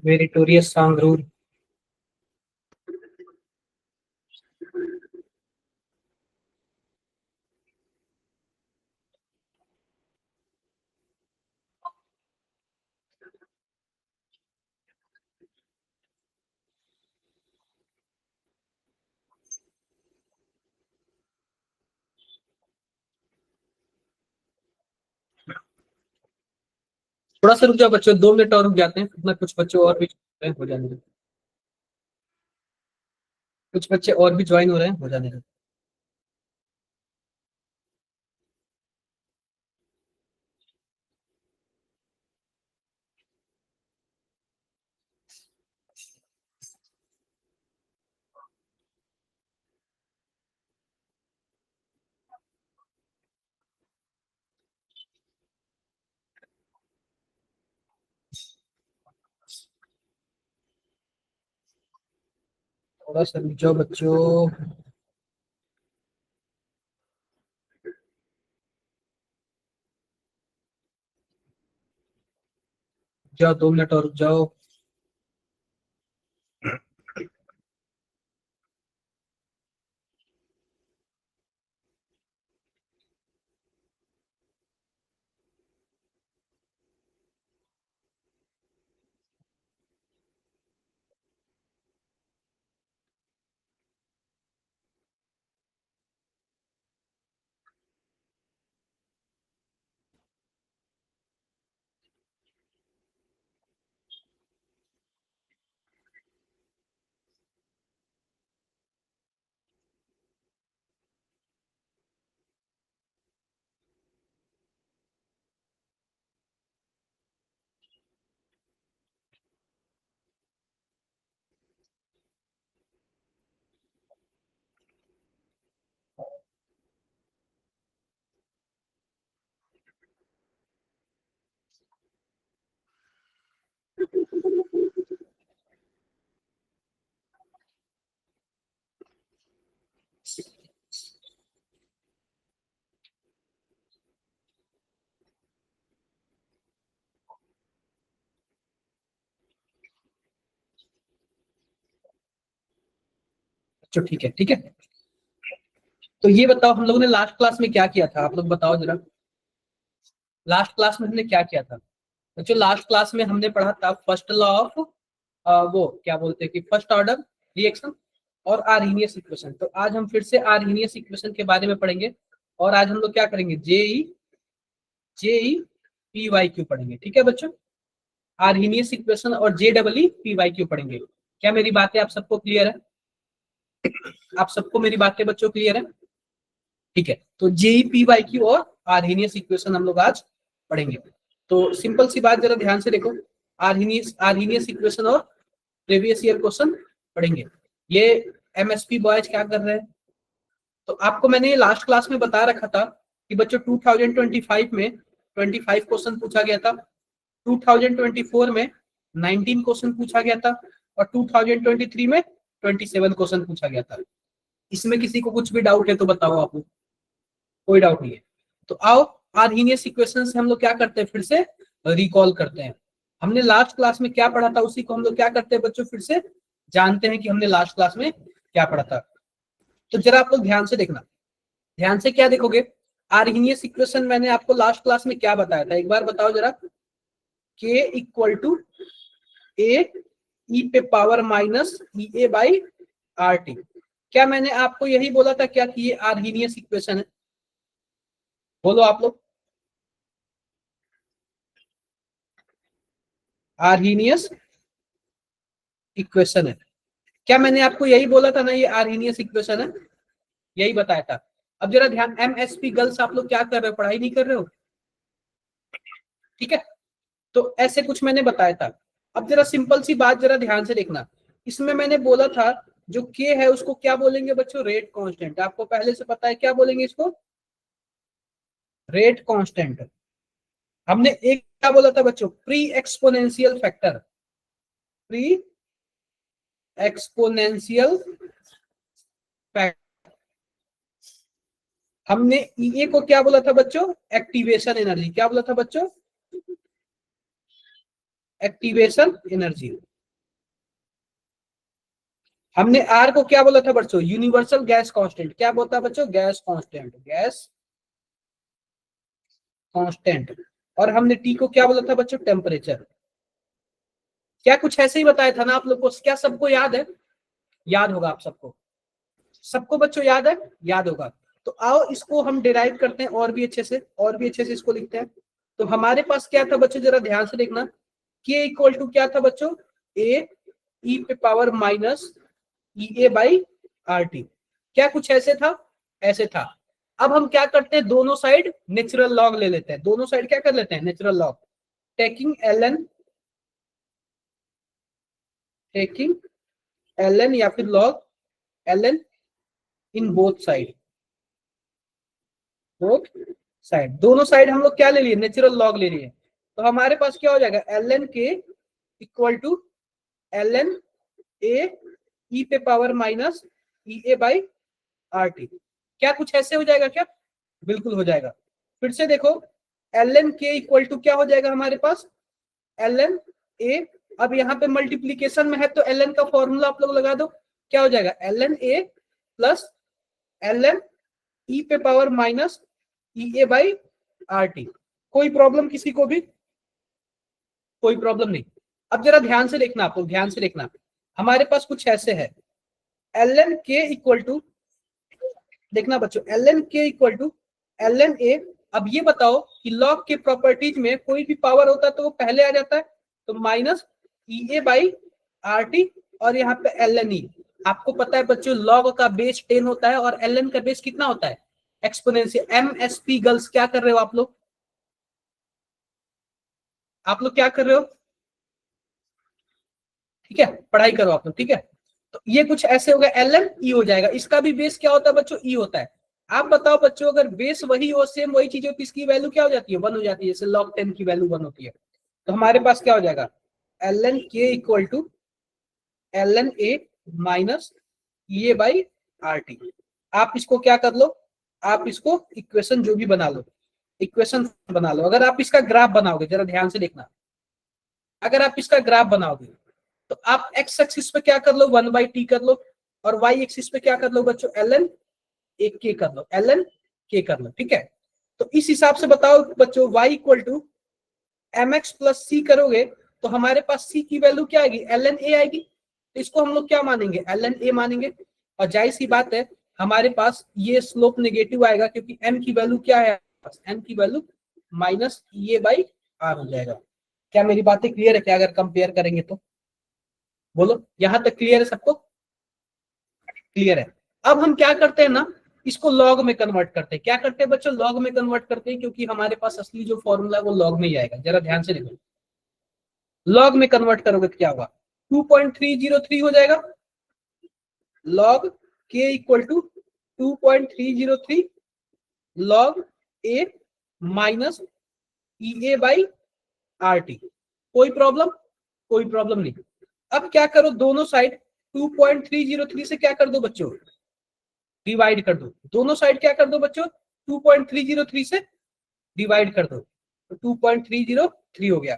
Meritorious सांगरूर। थोड़ा सा रुक जाओ बच्चों, 2 मिनट और रुक जाते हैं, इतना कुछ बच्चों और भी हो जाने दो। कुछ बच्चे और भी ज्वाइन हो रहे हैं, हो जाने दो। थोड़ा सा रुक जाओ बच्चों। जाओ, 2 मिनट और रुक जाओ। बच्चों ठीक है, ठीक है। तो ये बताओ, हम लोगों ने लास्ट क्लास में क्या किया था, आप लोग बताओ जरा। लास्ट क्लास में हमने क्या किया था बच्चों? लास्ट क्लास में हमने पढ़ा था फर्स्ट लॉ ऑफ, वो क्या बोलते हैं कि फर्स्ट ऑर्डर रिएक्शन और आर्हीनियस इक्वेशन। तो आज हम फिर से आर्हीनियस इक्वेशन के बारे में पढ़ेंगे। और आज हम लोग क्या करेंगे, जेई पी वाई क्यू पढ़ेंगे। ठीक है बच्चों, आर्हीनियस इक्वेशन और J double E P Y Q पढ़ेंगे। क्या मेरी बातें आप सबको क्लियर है? आप सबको मेरी बातें बच्चों क्लियर है? ठीक है, तो जेई पी वाई क्यू और आर्हीनियस इक्वेशन हम लोग आज पढ़ेंगे। तो सिंपल सी बात, जरा ध्यान से देखो। आर्हीनियस इक्वेशन और प्रीवियस ईयर क्वेश्चन पढ़ेंगे। ये एमएसपी बॉयज क्या कर रहे हैं? तो आपको मैंने लास्ट क्लास में बता रखा था कि बच्चों 2025 में 25 क्वेश्चन पूछा गया था, 2024 में 19 क्वेश्चन पूछा गया था, और 2023 में 27 क्वेश्चन पूछा गया था। इसमें किसी को कुछ भी डाउट है तो बताओ आपको। कोई डाउट नहीं है? तो आओ, आर्हीनियस इक्वेशन से हम लोग क्या करते हैं, फिर से रिकॉल करते हैं। हमने लास्ट क्लास में क्या पढ़ा था, उसी को हम लोग क्या करते हैं बच्चों, फिर से जानते हैं कि हमने लास्ट क्लास में क्या पढ़ा था। तो जरा आप लोग ध्यान से देखना। ध्यान से क्या देखोगे, आर्हीनियस इक्वेशन मैंने आपको लास्ट क्लास में क्या बताया था, एक बार बताओ जरा। के इक्वल टू ए ई पे power minus E A by R T. क्या मैंने आपको यही बोला था क्या कि ये आर्हीनियस इक्वेशन है? बोलो आप लोग। आर्हीनियस इक्वेशन है। क्या मैंने आपको यही बोला था ना, ये आर्हीनियस इक्वेशन है? यही बताया था। अब जरा ध्यान, एमएसपी गर्ल्स आप लोग क्या कर रहे हो, पढ़ाई नहीं कर रहे हो? ठीक है, तो ऐसे कुछ मैंने बताया था। अब जरा सिंपल सी बात जरा ध्यान से देखना। इसमें मैंने बोला था जो के है उसको क्या बोलेंगे बच्चों, रेट कांस्टेंट। आपको पहले से पता है क्या बोलेंगे इसको, रेट कांस्टेंट। हमने एक क्या बोला था बच्चों, pre exponential factor. Pre exponential factor. हमने ईए को क्या बोला था बच्चों, एक्टिवेशन एनर्जी। क्या बोला था बच्चों, एक्टिवेशन एनर्जी। हमने आर को क्या बोला था बच्चों, यूनिवर्सल गैस कांस्टेंट। क्या बोलता है बच्चों, गैस कांस्टेंट, गैस कांस्टेंट। और हमने टी को क्या बोला था बच्चों, टेम्परेचर। क्या कुछ ऐसे ही बताया था ना आप लोग को, क्या सबको याद है? याद होगा आप सबको, सबको बच्चों याद है, याद होगा। तो आओ इसको हम डिराइव करते हैं और भी अच्छे से, और भी अच्छे से इसको लिखते हैं। तो हमारे पास क्या था बच्चों, जरा ध्यान से देखना। के इक्वल टू क्या था बच्चों, ए ई पे power minus E A by R T. क्या कुछ ऐसे था, ऐसे था। अब हम क्या करते हैं, दोनों साइड नेचुरल लॉग ले लेते हैं, दोनों साइड क्या कर लेते हैं, natural log. Taking L N, taking L N या फिर log L N in both side, both side, दोनों साइड हम लोग क्या ले लिए, नेचुरल लॉग ले लिए। तो हमारे पास क्या हो जाएगा, एल एन के equal to L N A e पे power minus E A by R T. क्या कुछ ऐसे हो जाएगा क्या, बिल्कुल हो जाएगा। फिर से देखो, एल एन के इक्वल टू क्या हो जाएगा हमारे पास, एल एन ए। अब यहाँ पे मल्टीप्लीकेशन में है तो एल एन का फॉर्मूला आप लोग लगा दो। क्या हो जाएगा, L N A plus l n e पे power minus E A by R T. कोई प्रॉब्लम किसी को भी, कोई प्रॉब्लम नहीं। अब जरा ध्यान से देखना, आप लोग ध्यान से देखना। हमारे पास कुछ ऐसे है, एल एन के इक्वल टू, देखना बच्चों, एल एन के equal to L N A. अब ये बताओ कि लॉग के प्रॉपर्टीज में कोई भी पावर होता है तो वो पहले आ जाता है, तो minus E A by R T, और यहाँ पे एल एन ई। आपको पता है बच्चों, लॉग का बेस 10 होता है और एल एन का बेस कितना होता है, exponential. M S P girls क्या कर रहे हो आप लोग, आप लोग क्या कर रहे हो, ठीक है, पढ़ाई करो आप लोग, ठीक है। तो ये कुछ ऐसे हो गया, एल एन ई हो जाएगा। इसका भी बेस क्या होता है बच्चों, ई होता है। आप बताओ बच्चों, अगर बेस वही हो, सेम वही चीज हो, तो इसकी वैल्यू क्या हो जाती है, 1 हो जाती है। जैसे log 10 की वैल्यू 1 होती है। तो हमारे पास क्या हो जाएगा, एल एन के equal to L N A minus E A by R T. आप इसको क्या कर लो, आप इसको इक्वेशन जो भी बना लो, इक्वेशन बना लो। अगर आप इसका ग्राफ बनाओगे, जरा ध्यान से देखना, अगर आप इसका ग्राफ बनाओगे तो आप एक्स एक्सिस पे क्या कर लो, 1/t कर लो, और वाई एक्सिस पे क्या कर लो बच्चों, एल एन एक के कर लो, एल एन के कर लो, ठीक है। तो इस हिसाब से बताओ बच्चों, y equal to m x plus c करोगे तो हमारे पास c की वैल्यू क्या आएगी, एल एन ए आएगी। तो इसको हम लोग क्या मानेंगे, एल एन ए मानेंगे। और जाहिर सी बात है, हमारे पास ये स्लोप नेगेटिव आएगा, क्योंकि m की वैल्यू क्या है, m की value minus E A by R हो जाएगा। क्या मेरी बातें क्लियर है क्या, अगर कंपेयर करेंगे तो बोलो, यहां तक क्लियर है सबको, क्लियर है। अब हम क्या करते हैं ना, इसको लॉग में कन्वर्ट करते हैं। क्या करते हैं बच्चों, लॉग में कन्वर्ट करते हैं, क्योंकि हमारे पास असली जो फॉर्मूला है वो लॉग में ही आएगा। जरा ध्यान से देखो, लॉग में कन्वर्ट करोगे तो क्या होगा, 2.303 हो जाएगा। लॉग के equal to 2.303 log A minus E A by R T. कोई प्रॉब्लम, कोई प्रॉब्लम नहीं। अब क्या करो, दोनों साइड 2.303 से क्या कर दो बच्चों, डिवाइड कर दो। दोनों साइड क्या कर दो बच्चों, 2.303 से डिवाइड कर दो, तो 2.303 हो गया।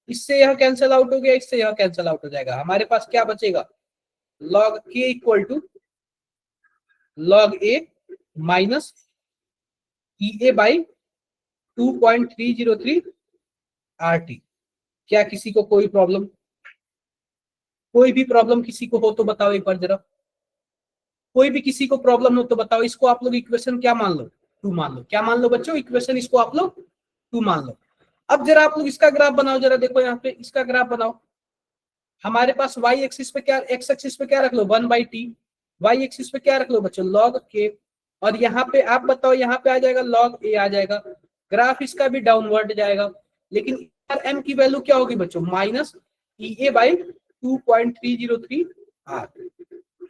इससे यह कैंसिल आउट हो गया, इससे यह कैंसिल आउट हो जाएगा। हमारे पास क्या बचेगा, लॉग के equal to log A minus E A by 2.303 R T. क्या किसी को कोई प्रॉब्लम, कोई भी प्रॉब्लम किसी को हो तो बताओ एक बार जरा, कोई भी किसी को प्रॉब्लम हो तो बताओ। इसको आप लोग इक्वेशन क्या मान लो, 2 मान लो। क्या मान लो बच्चों, इक्वेशन इसको आप लोग 2 मान लो। अब जरा आप लोग इसका ग्राफ बनाओ, जरा देखो यहाँ पे इसका ग्राफ बनाओ। हमारे पास वाई एक्सिस पे क्या, एक्स एक्सिस पे क्या रख लो, 1/t। वाई एक्सिस पे क्या रख लो बच्चों, लॉग के। और यहाँ पे आप बताओ, यहाँ पे आ जाएगा लॉग ए आ जाएगा। ग्राफ इसका भी डाउनवर्ड जाएगा, लेकिन एम की वैल्यू क्या होगी बच्चों, minus E A by 2.303 R.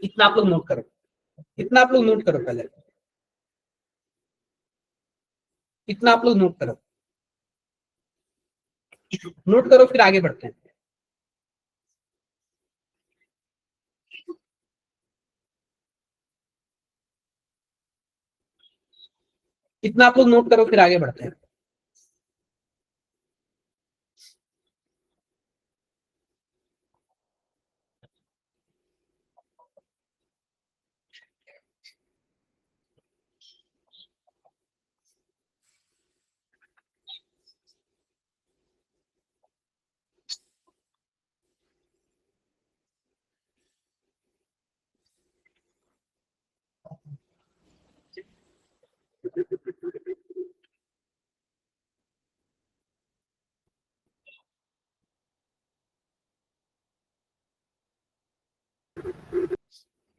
इतना आप लोग नोट करो, इतना आप लोग नोट करो पहले, इतना आप लोग नोट करो, नोट करो, फिर आगे बढ़ते हैं। इतना आप लोग नोट करो, फिर आगे बढ़ते हैं।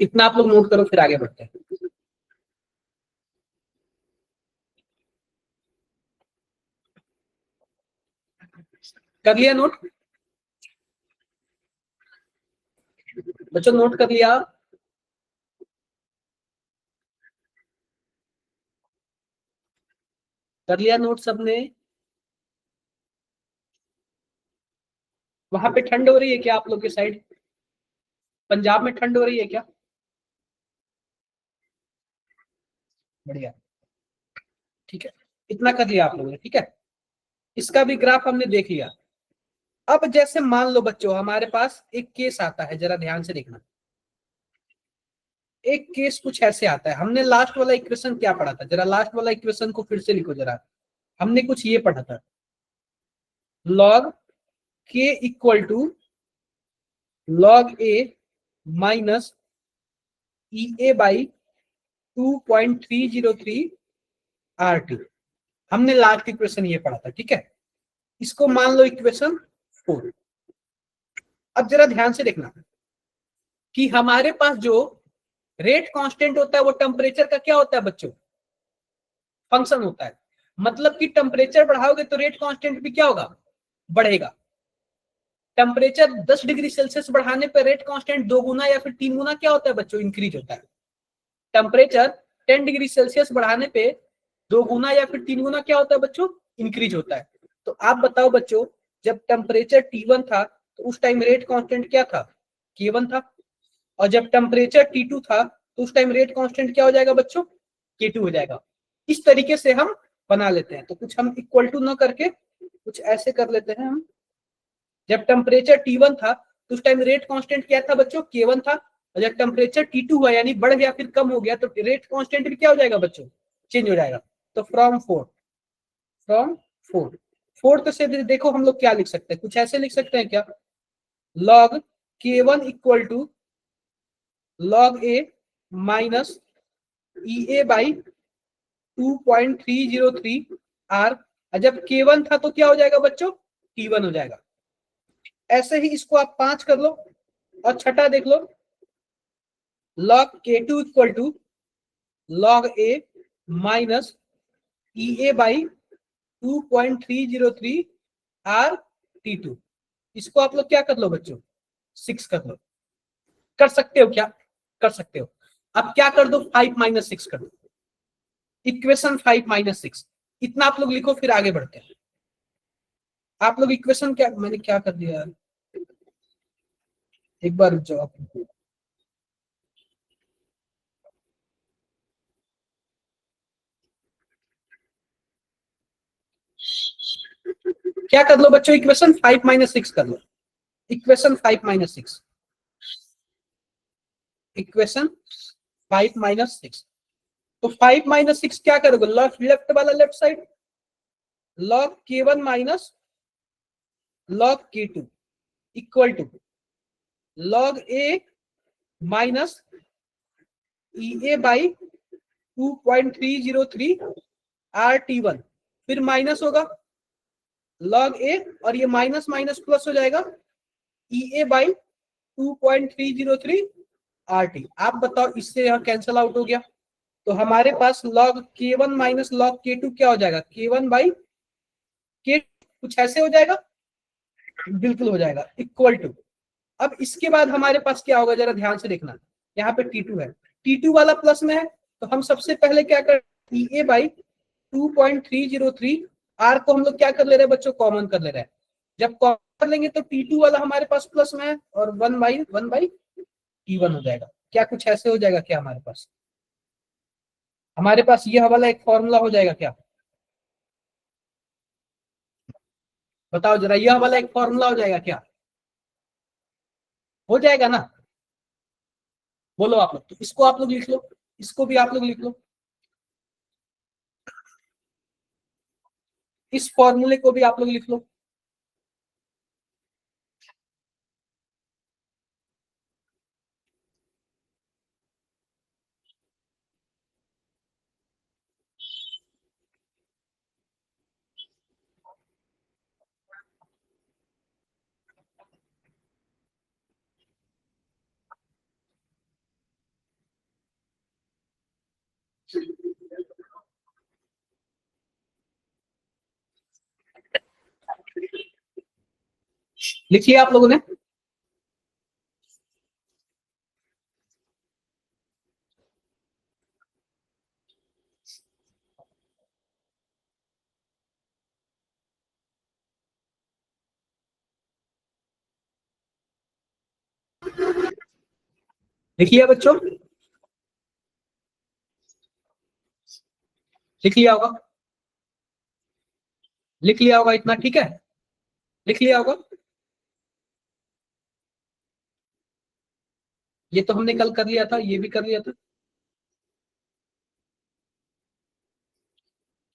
इतना आप लोग नोट करो, फिर आगे बढ़ते हैं। कर लिया नोट बच्चों? नोट कर लिया? कर लिया नोट सबने? वहां पे ठंड हो रही है क्या आप लोग के साइड? पंजाब में ठंड हो रही है क्या? बढ़िया, ठीक है। इतना कर लिया आप लोगों ने, ठीक है। इसका भी ग्राफ हमने देख लिया। अब जैसे मान लो बच्चों हमारे पास एक केस आता है, जरा ध्यान से देखना। एक केस कुछ ऐसे आता है। हमने लास्ट वाला इक्वेशन क्या पढ़ा था? जरा लास्ट वाला इक्वेशन को फिर से लिखो जरा। हमने कुछ ये पढ़ा था, लॉग के equal to log A minus E A by 2.303 R T. हमने लास्ट इक्वेशन ये पढ़ा था, ठीक है। इसको मान लो इक्वेशन 4। अब जरा ध्यान से देखना कि हमारे पास जो रेट कांस्टेंट होता है वो टेम्परेचर का क्या होता है बच्चों? फंक्शन होता है। मतलब कि टेम्परेचर बढ़ाओगे तो रेट कांस्टेंट भी क्या होगा? बढ़ेगा। टेम्परेचर 10 डिग्री सेल्सियस बढ़ाने पर रेट कांस्टेंट 2 गुना या फिर 3 गुना क्या होता है बच्चों? इंक्रीज होता है। टेम्परेचर 10 डिग्री सेल्सियस बढ़ाने पे 2 गुना या फिर 3 गुना क्या होता है बच्चों? इंक्रीज होता है। तो आप बताओ बच्चों, जब टेम्परेचर T1 था तो उस टाइम रेट कांस्टेंट क्या था? K1 था। और जब टेम्परेचर T2 था तो उस टाइम रेट कांस्टेंट क्या हो जाएगा बच्चों? K2 हो जाएगा। इस तरीके से हम बना लेते हैं। तो कुछ हम इक्वल टू ना करके कुछ ऐसे कर लेते हैं हम। जब टेम्परेचर T1 था तो उस टाइम रेट कांस्टेंट क्या था बच्चों? K1 था। और जब टेम्परेचर T2 हुआ यानी बढ़ गया फिर कम हो गया तो रेट कांस्टेंट भी क्या हो जाएगा बच्चों? चेंज हो जाएगा। तो फ्रॉम फोर फोर्थ से देखो हम लोग क्या लिख सकते हैं, कुछ ऐसे लिख सकते हैं क्या? Log K1 equal to log A minus E A by 2.303 R. जब K1 था तो क्या हो जाएगा बच्चों? T1 हो जाएगा। ऐसे ही इसको आप 5 कर लो। और छठा देख लो, log K2 equal to log A minus E A by 2.303 R T2। इसको आप लोग क्या कर लो बच्चों? 6 कर लो। कर सकते हो क्या? कर सकते हो। अब क्या कर दो? 5 - 6 कर दो। इक्वेशन 5 - 6 इतना आप लोग लिखो, फिर आगे बढ़ते हैं। आप लोग इक्वेशन क्या, मैंने क्या कर दिया यार, एक बार रुक जाओ आप। क्या कर लो बच्चों? इक्वेशन 5 - 6 कर लो। Equation 5 - 6, equation 5 - 6। तो 5 - 6 क्या करोगे? लेफ्ट वाला left side, log K1 minus log K2 equal to log A minus E A by 2.303 R T1। फिर माइनस होगा लॉग ए, और ये माइनस माइनस प्लस हो जाएगा ई ए बाई 2.303 आर टी। आप बताओ, इससे यह कैंसल आउट हो गया तो हमारे पास log K1 minus log K2 क्या हो जाएगा? K1 बाई K, कुछ ऐसे हो जाएगा। बिल्कुल हो जाएगा, इक्वल टू। अब इसके बाद हमारे पास क्या होगा, जरा ध्यान से देखना। यहाँ पे T2 है, T2 वाला प्लस में है तो हम सबसे पहले क्या कर, ई ए बाई 2.303 आर को हम लोग क्या कर ले रहे हैं बच्चों? कॉमन कर ले रहे हैं। जब कॉमन कर लेंगे तो T2 वाला हमारे पास प्लस में है और 1/1 T1 हो जाएगा। क्या कुछ ऐसे हो जाएगा क्या? हमारे पास यह वाला एक फॉर्मूला हो जाएगा क्या? बताओ जरा, यह वाला एक फॉर्मूला हो जाएगा क्या? हो जाएगा ना? बोलो आप लोग। तो इसको आप लोग लिख लो, इसको भी आप लोग लिख लो, इस फॉर्मूले को भी आप लोग लिख लो। लिखिए आप लोगों ने। लिखिए बच्चों, लिख लिया होगा, लिख लिया होगा इतना, ठीक है, लिख लिया होगा। ये तो हमने कल कर लिया था, ये भी कर लिया था।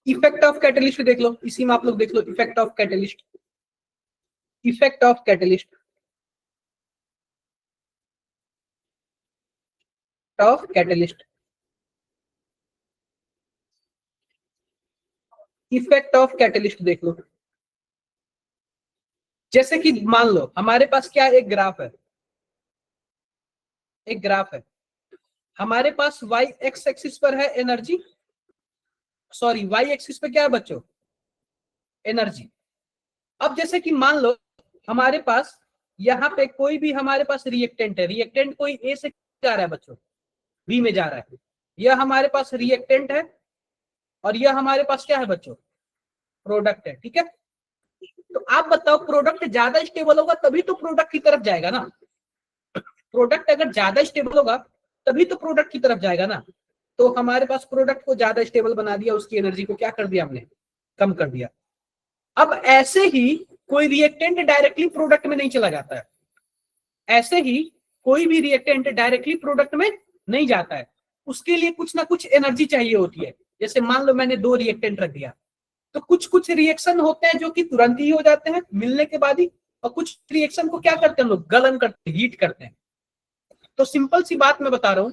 इफेक्ट ऑफ कैटलिस्ट देख लो, इसी में आप लोग देख लो, effect of catalyst, effect of catalyst, of catalyst, effect of catalyst देख लो। जैसे कि मान लो हमारे पास क्या एक ग्राफ है, एक ग्राफ है, हमारे पास वाई एक्स एक्सिस पर है एनर्जी, सॉरी वाई एक्सिस पे क्या है बच्चों, एनर्जी। अब जैसे कि मान लो हमारे पास यहाँ पे कोई भी हमारे पास रिएक्टेंट है, रिएक्टेंट कोई ए से जा रहा है बच्चों, बी में जा रहा है, यह हमारे पास रिएक्टेंट है और यह हमारे पास क्या है बच्चों, प्रोडक्ट है, ठीक है। तो आप बताओ प्रोडक्ट ज्यादा स्टेबल होगा तभी तो प्रोडक्ट की तरफ जाएगा ना, प्रोडक्ट अगर ज्यादा स्टेबल होगा तभी तो प्रोडक्ट की तरफ जाएगा ना। तो हमारे पास प्रोडक्ट को ज्यादा स्टेबल बना दिया, उसकी एनर्जी को क्या कर दिया हमने, कम कर दिया। अब ऐसे ही कोई रिएक्टेंट डायरेक्टली प्रोडक्ट में नहीं चला जाता है, ऐसे ही कोई भी रिएक्टेंट डायरेक्टली प्रोडक्ट में नहीं जाता है, उसके लिए कुछ ना कुछ एनर्जी चाहिए होती है। जैसे मान लो मैंने दो रिएक्टेंट रख दिया, तो कुछ कुछ रिएक्शन होते हैं जो कि तुरंत ही हो जाते हैं मिलने के बाद ही, और कुछ रिएक्शन को क्या करते हैं लोग, गलन करते हैं, हीट करते हैं। तो सिंपल सी बात मैं बता रहा हूं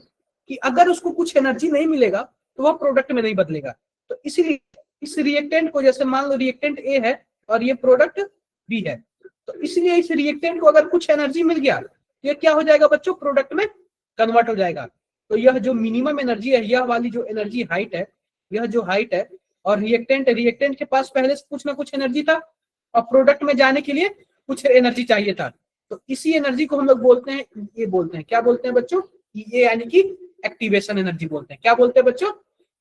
कि अगर उसको कुछ एनर्जी नहीं मिलेगा तो वह प्रोडक्ट में नहीं बदलेगा। तो इसीलिए इस रिएक्टेंट को, जैसे मान लो रिएक्टेंट ए है और ये प्रोडक्ट बी है, तो इसलिए इस रिएक्टेंट को अगर कुछ एनर्जी मिल गया तो ये क्या हो जाएगा बच्चों, प्रोडक्ट में कन्वर्ट हो जाएगा। तो यह जो मिनिमम एनर्जी है, यह वाली जो एनर्जी हाइट है, यह जो हाइट है, और रिएक्टेंट रिएक्टेंट के पास पहले से कुछ ना कुछ एनर्जी था और प्रोडक्ट में जाने के लिए कुछ एनर्जी चाहिए था, तो इसी एनर्जी को हम लोग बोलते हैं, ये बोलते हैं, क्या बोलते हैं बच्चों, ये यानी कि एक्टिवेशन एनर्जी बोलते हैं। क्या बोलते हैं बच्चों,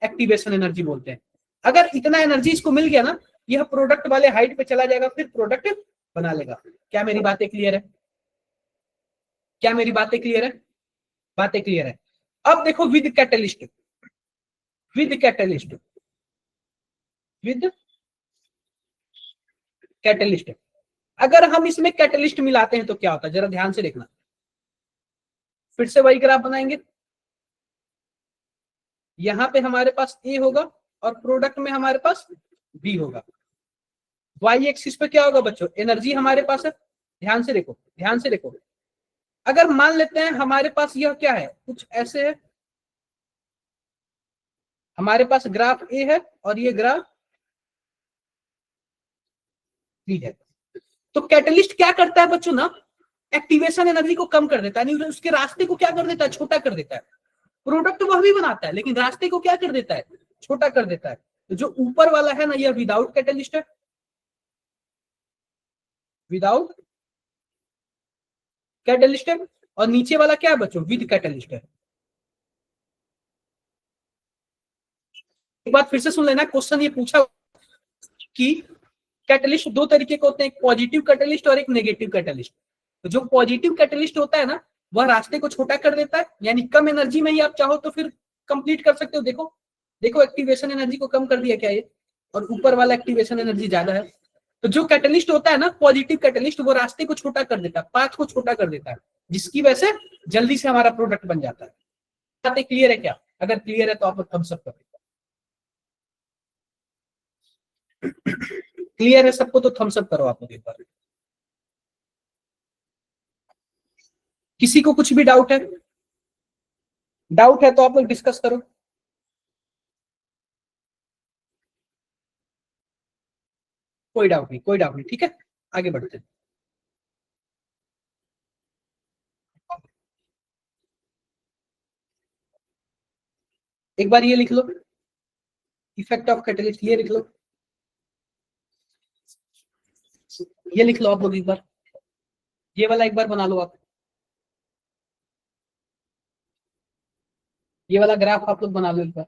एक्टिवेशन एनर्जी बोलते हैं। अगर इतना एनर्जी इसको मिल गया ना, यह प्रोडक्ट वाले हाइट पे चला जाएगा, फिर प्रोडक्ट बना लेगा। क्या मेरी बातें क्लियर है, क्या मेरी बातें क्लियर है, बातें क्लियर है। अब देखो with catalyst, with catalyst, with catalyst, अगर हम इसमें कैटलिस्ट मिलाते हैं तो क्या होता है, जरा ध्यान से देखना। फिर से वही ग्राफ बनाएंगे, यहां पे हमारे पास ए होगा और प्रोडक्ट में हमारे पास बी होगा। वाई एक्सिस पे क्या होगा बच्चों, एनर्जी हमारे पास है, ध्यान से देखो, ध्यान से देखो। अगर मान लेते हैं हमारे पास यह क्या है, कुछ ऐसे है, हमारे पास ग्राफ ए है और ये ग्राफ बी है। तो कैटलिस्ट क्या करता है बच्चों ना, एक्टिवेशन एनर्जी को कम कर देता है, नहीं उसके रास्ते को क्या कर देता है, छोटा कर देता है। प्रोडक्ट वह भी बनाता है लेकिन रास्ते को क्या कर देता है, छोटा कर देता है। तो जो ऊपर वाला है ना, यह विदाउट कैटलिस्ट है, विदाउट कैटलिस्ट है, और नीचे वाला क्या है बच्चों, विद कैटलिस्ट है। एक बात फिर से सुन लेना, क्वेश्चन ये पूछा कि कैटलिस्ट दो तरीके के होते हैं, एक पॉजिटिव कैटलिस्ट और एक नेगेटिव कैटलिस्ट। तो जो पॉजिटिव कैटलिस्ट होता है ना, वह रास्ते को छोटा कर देता है, यानी कम एनर्जी में ही आप चाहो तो फिर कंप्लीट कर सकते हो। देखो देखो एक्टिवेशन एनर्जी को कम कर दिया क्या ये, और ऊपर वाला एक्टिवेशन एनर्जी ज्यादा है। तो जो कैटलिस्ट होता है ना, पॉजिटिव कैटलिस्ट, वो रास्ते को छोटा कर देता है, पाथ को छोटा कर देता है, जिसकी वजह से जल्दी से हमारा प्रोडक्ट बन जाता है। बातें क्लियर है क्या, अगर क्लियर है तो आप थम्स अप करें। क्लियर है सबको तो थम्स अप करो आप लोग एक बार। किसी को कुछ भी डाउट है, डाउट है तो आप लोग डिस्कस करो। कोई डाउट नहीं, कोई डाउट नहीं, ठीक है, आगे बढ़ते हैं। एक बार ये लिख लो, इफेक्ट ऑफ कैटलिस्ट, ये लिख लो, ये लिख लो आप लोग एक बार, ये वाला एक बार बना लो आप, ये वाला ग्राफ आप लोग बना लो एक बार।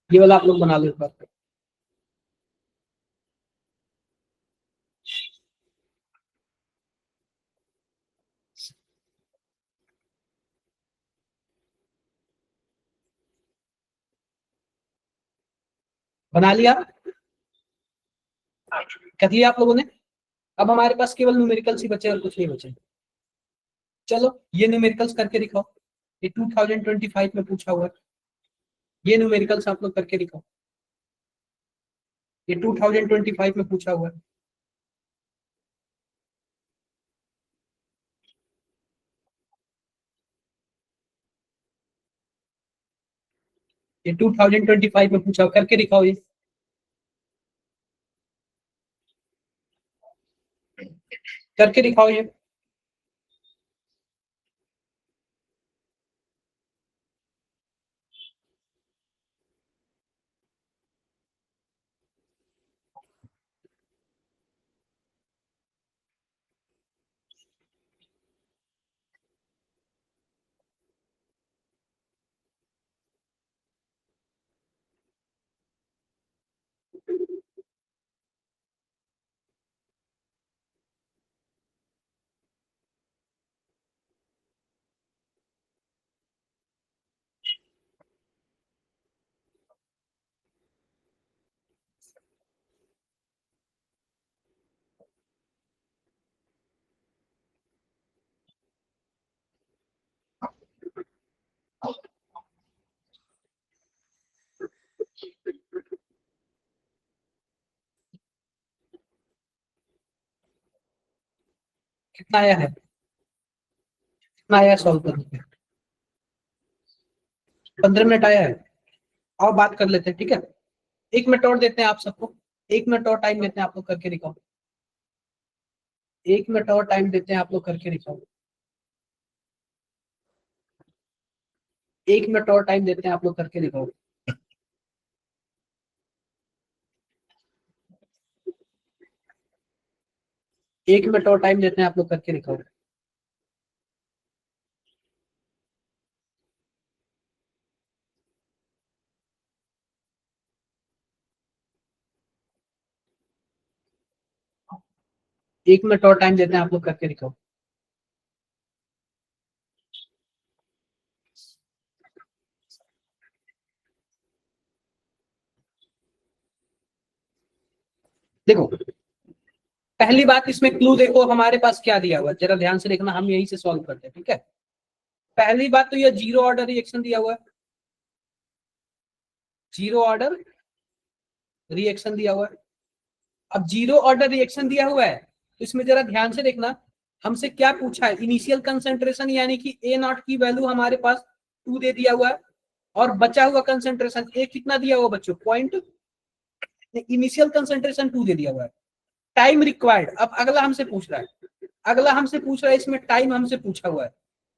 ये वाला आप लोग बना लो एक बार। बना लिया, कर लिया आप लोगों ने। अब हमारे पास केवल न्यूमेरिकल्स ही बचे और कुछ नहीं बचे। चलो ये न्यूमेरिकल्स करके दिखाओ, ये 2025 में पूछा हुआ है, ये न्यूमेरिकल्स आप लोग करके दिखाओ, ये 2025 में पूछा हुआ है। ये 2025 में पूछा, करके दिखाओ ये, करके दिखाओ ये। कितना आया है, कितना आया सॉल्व करने पे? 15 मिनट आया है। आओ बात कर लेते हैं, ठीक है। 1 मिनट और देते हैं आप सबको, 1 मिनट और टाइम देते हैं, आप लोग करके दिखाओ। 1 मिनट और टाइम देते हैं, आप लोग करके दिखाओ। 1 मिनट और टाइम देते हैं, आप लोग करके दिखाओ। 1 मिनट और टाइम देते हैं, आप लोग करके दिखाओ। एक मिनट और टाइम देते हैं, आप लोग करके दिखाओ। देखो पहली बात, इसमें क्लू देखो हमारे पास क्या दिया हुआ है, जरा ध्यान से देखना, हम यहीं से सॉल्व करते हैं, ठीक है। पहली बात तो ये जीरो ऑर्डर रिएक्शन दिया हुआ है, जीरो ऑर्डर रिएक्शन दिया हुआ है। अब जीरो ऑर्डर रिएक्शन दिया हुआ है तो इसमें जरा ध्यान से देखना, हमसे क्या पूछा है, इनिशियल कंसेंट्रेशन, यानी कि ए नॉट की वैल्यू हमारे पास 2 दे दिया हुआ है, और बचा हुआ कंसेंट्रेशन ए कितना दिया हुआ बच्चों, पॉइंट, इनिशियल कंसेंट्रेशन 2 दे दिया हुआ है। टाइम रिक्वायर्ड, अब अगला हमसे पूछ रहा है, अगला हमसे पूछ रहा है, इसमें टाइम हमसे पूछा हुआ है,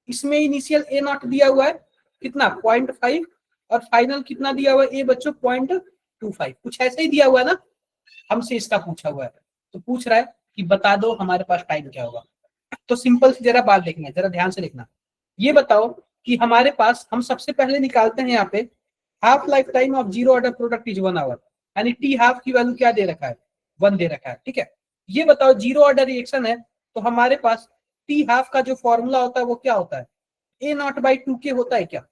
इसमें इनिशियल ए नॉट दिया हुआ है कितना, 0.5, और फाइनल कितना दिया हुआ है ए बच्चों, 0.25, कुछ ऐसे ही दिया हुआ है ना, हमसे इसका पूछा हुआ है। तो पूछ रहा है कि बता दो हमारे पास टाइम क्या होगा। तो सिंपल से जरा बात देखना, जरा ध्यान से देखना, ये बताओ कि हमारे पास, हम सबसे पहले निकालते हैं यहाँ पे, half life time of zero order product is 1 hour, यानी टी हाफ की वैल्यू क्या दे रखा है, 1 दे रखा है, ठीक है। ये बताओ जीरो ऑर्डर रिएक्शन है तो हमारे पास टी हाफ का जो फॉर्मूला होता है वो क्या होता है, ए नॉट बाई 2 के होता है क्या,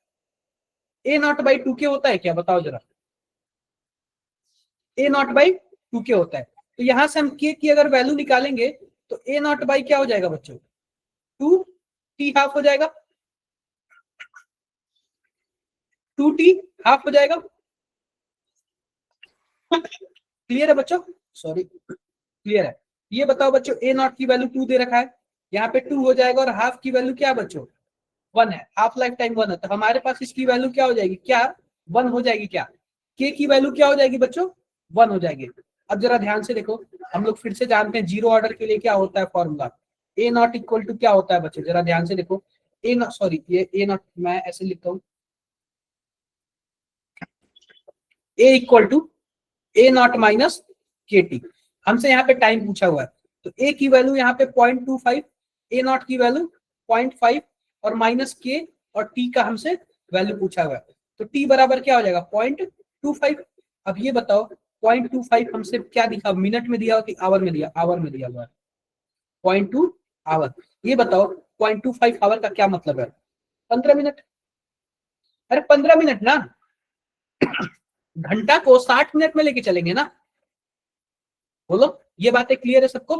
ए नॉट बाई 2 के होता है क्या, बताओ जरा, ए नॉट बाई 2 के होता है। तो यहां से हम के की अगर वैल्यू निकालेंगे तो ए नॉट बाई क्या हो जाएगा बच्चों, 2t हाफ हो जाएगा, 2t हाफ हो जाएगा। क्लियर है बच्चों, सॉरी क्लियर है। ये बताओ बच्चों ए नॉट की वैल्यू 2 दे रखा है, यहाँ पे 2 हो जाएगा और हाफ की वैल्यू क्या बच्चों 1 है, हाफ लाइफ टाइम 1 है, तो हमारे पास इसकी वैल्यू क्या हो जाएगी, क्या 1 हो जाएगी, क्या के की वैल्यू क्या हो जाएगी बच्चों 1 हो जाएगी। अब जरा ध्यान से देखो, हम लोग फिर से जानते हैं जीरो ऑर्डर के लिए क्या होता है formula, A not equal to क्या होता है बच्चों, जरा ध्यान से देखो, ए नॉट सॉरी ये ए नॉट मैं ऐसे लिखता हूँ, A equal to A nought minus k t, हमसे यहाँ पे टाइम पूछा हुआ है, तो ए की वैल्यू यहाँ पे 0.25, ए नॉट की वैल्यू 0.5 और माइनस के और टी का हमसे वैल्यू पूछा हुआ है, तो टी बराबर क्या हो जाएगा 0.25। अब ये बताओ 0.25 हमसे क्या दिखा, मिनट में दिया हुआ कि आवर में दिया, आवर में दिया हुआ है 0.2 आवर। ये बताओ 0.25 आवर का क्या मतलब है, 15 मिनट, अरे 15 मिनट ना, घंटा को 60 मिनट में लेके चलेंगे ना, बोलो ये बातें क्लियर है सबको,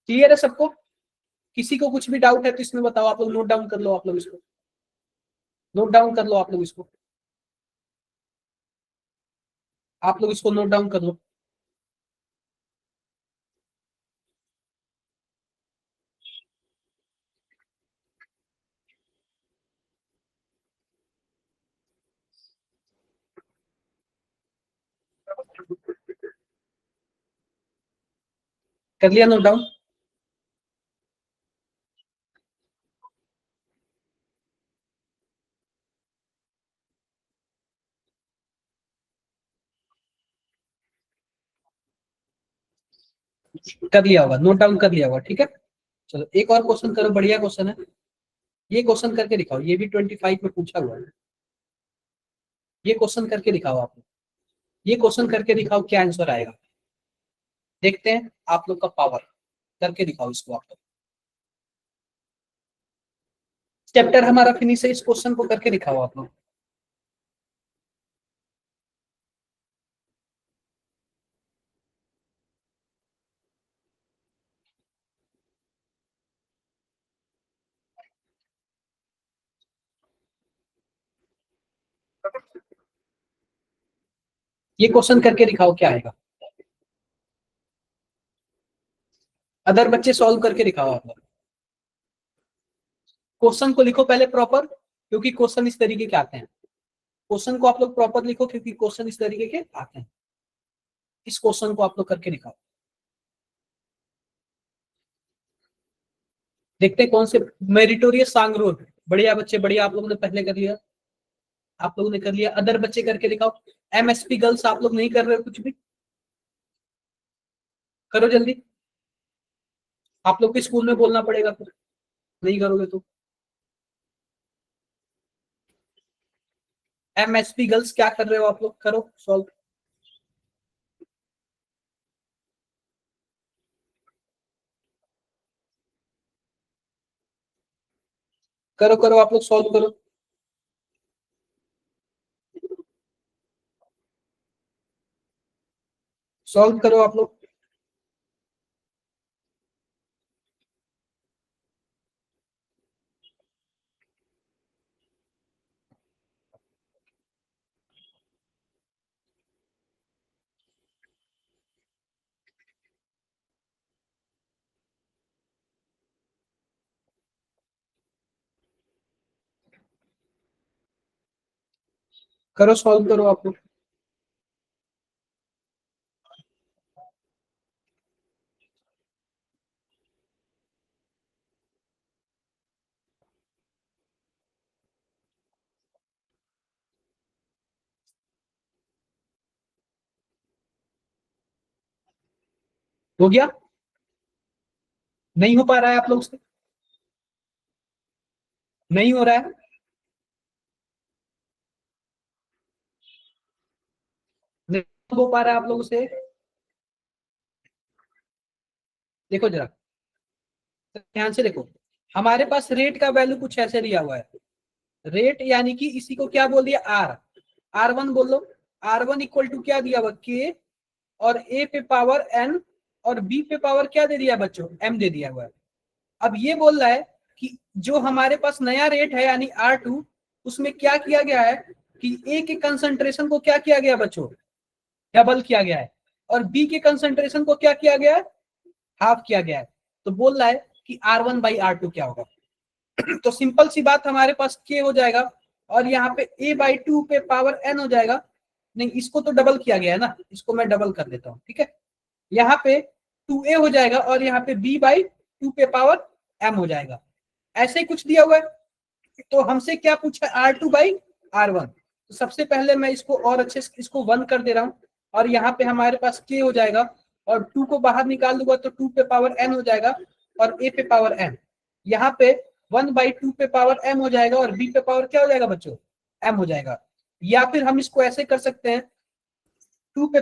क्लियर है सबको, किसी को कुछ भी डाउट है तो इसमें बताओ, आप लोग नोट डाउन कर लो, आप लोग इसको नोट डाउन कर लो, आप लोग इसको, आप लोग इसको नोट डाउन कर लो। कर लिया नोट डाउन, कर लिया होगा, नोट डाउन कर लिया होगा, ठीक है। चलो एक और क्वेश्चन करो, बढ़िया क्वेश्चन है, ये क्वेश्चन करके दिखाओ, ये भी 25 में पूछा हुआ है, ये क्वेश्चन करके दिखाओ आप लोग, ये क्वेश्चन करके दिखाओ क्या आंसर आएगा, देखते हैं आप लोग का पावर, करके दिखाओ इसको आप लोग, चैप्टर हमारा फिनिश है, इस क्वेश्चन को करके दिखाओ आप लोग। ये क्वेश्चन करके दिखाओ क्या आएगा, अदर बच्चे सॉल्व करके दिखाओ आप लोग, क्वेश्चन को लिखो पहले प्रॉपर, क्योंकि क्वेश्चन इस तरीके के आते हैं, क्वेश्चन को आप लोग प्रॉपर लिखो क्योंकि क्वेश्चन इस तरीके के आते हैं, इस क्वेश्चन को आप लोग करके दिखाओ, देखते हैं कौन से, मेरिटोरियस सांगरोड, बढ़िया बच्चे बढ़िया, आप लोगों ने पहले कर लिया, आप लोगों ने कर लिया, अदर बच्चे करके दिखाओ, एमएसपी गर्ल्स आप लोग नहीं कर रहे हो कुछ भी, करो जल्दी, आप लोग के स्कूल में बोलना पड़ेगा फिर, नहीं करोगे तो। एमएसपी गर्ल्स क्या कर रहे हो आप लोग, करो सॉल्व, करो करो आप लोग सॉल्व करो, सॉल्व करो आप लोग, करो सॉल्व करो आप लोग, हो गया, नहीं हो पा रहा है आप लोग से, नहीं हो रहा है, नहीं हो पा रहा है आप लोगों से, देखो जरा ध्यान से देखो, हमारे पास रेट का वैल्यू कुछ ऐसे दिया हुआ है, रेट यानी कि इसी को क्या बोल दिया आर, R1 बोल लो, R1 इक्वल टू क्या दिया हुआ के और ए पे पावर n और बी पे पावर क्या दे दिया बच्चों, m दे दिया हुआ है। अब ये बोल रहा है कि जो हमारे पास नया रेट है यानी R2, उसमें क्या किया गया है कि ए के कंसंट्रेशन को क्या किया गया बच्चों, डबल किया गया है, और बी के कंसंट्रेशन को क्या किया गया है, हाफ किया गया है। तो बोल रहा है कि R1/R2 क्या होगा। तो सिंपल सी बात, हमारे पास k हो जाएगा और यहाँ पे a/2 पे पावर n हो जाएगा। नहीं, इसको तो डबल किया गया है ना, इसको मैं डबल कर देता हूँ, ठीक है। यहाँ पे 2a हो जाएगा और यहाँ पे b/2 पे पावर m हो जाएगा। ऐसे ही कुछ दिया हुआ है। तो हमसे क्या पूछा, R2/R1। तो सबसे पहले मैं इसको और अच्छे से इसको 1 कर दे रहा हूँ और यहाँ पे हमारे पास k हो जाएगा और 2 को बाहर निकाल दूंगा तो 2 पे पावर n हो जाएगा और a पे पावर m। यहाँ पे 1/2 पे पावर m हो जाएगा और b पे पावर क्या हो जाएगा बच्चों, m हो जाएगा। या फिर हम इसको ऐसे कर सकते हैं, 2 पे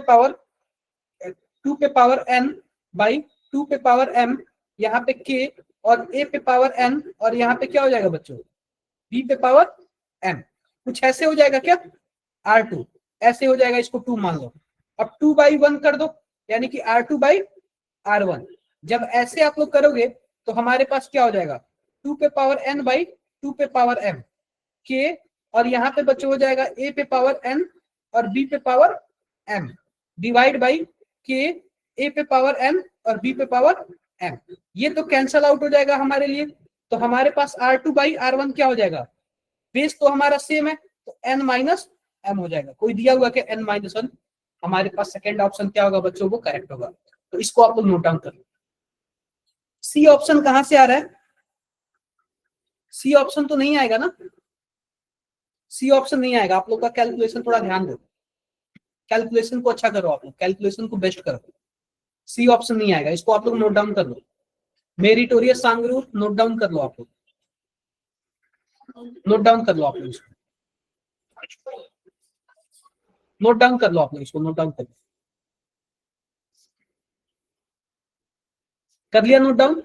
पावर n बाई 2 पे पावर m, यहाँ पे k और a पे पावर n और यहाँ पे क्या हो जाएगा बच्चों, b पे पावर m। कुछ ऐसे हो जाएगा क्या, R2 ऐसे हो जाएगा, इसको 2 मान लो। अब 2/1 कर दो यानी कि R2/R1। जब ऐसे आप लोग करोगे तो हमारे पास क्या हो जाएगा, 2 पे पावर n बाई 2 पे पावर m k, और यहाँ पे बच्चों हो जाएगा a पे पावर n और b पे power m divide by k, a पे पावर n और b पे पावर m। ये तो कैंसल आउट हो जाएगा हमारे लिए। तो हमारे पास R2/R1 क्या हो जाएगा, बेस तो हमारा सेम है तो n माइनस m हो जाएगा। कोई दिया हुआ कि n-1, हमारे पास सेकेंड ऑप्शन क्या होगा बच्चों, वो करेक्ट होगा। तो इसको आप लोग नोट डाउन कर लो। सी ऑप्शन कहां से आ रहा है, सी ऑप्शन तो नहीं आएगा ना, सी ऑप्शन नहीं आएगा। आप लोग का कैलकुलेशन थोड़ा ध्यान दो, कैलकुलेशन को अच्छा करो, आप लोग कैलकुलेशन को बेस्ट करो। सी ऑप्शन नहीं आएगा, इसको आप लोग नोट डाउन कर लो। मेरिटोरियस सांगरूर नोट डाउन कर लो, आप लोग नोट डाउन कर लो, आप लोग इसको नोट डाउन कर लो, आप लोग इसको नोट डाउन कर लो। कर लिया नोट डाउन,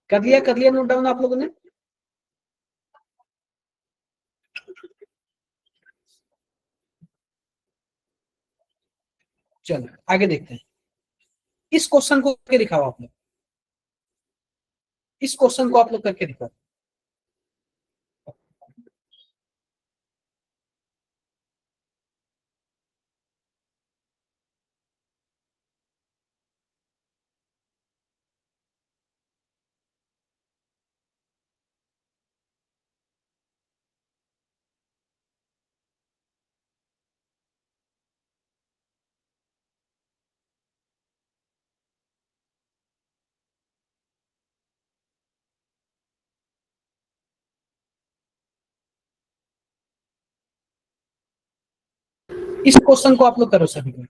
कर लिया नोट डाउन आप लोगों ने। चलो आगे देखते हैं। इस क्वेश्चन को करके दिखाओ आप लोग, इस क्वेश्चन को आप लोग करके दिखाओ। इस क्वेश्चन को आप लोग करो सभी को।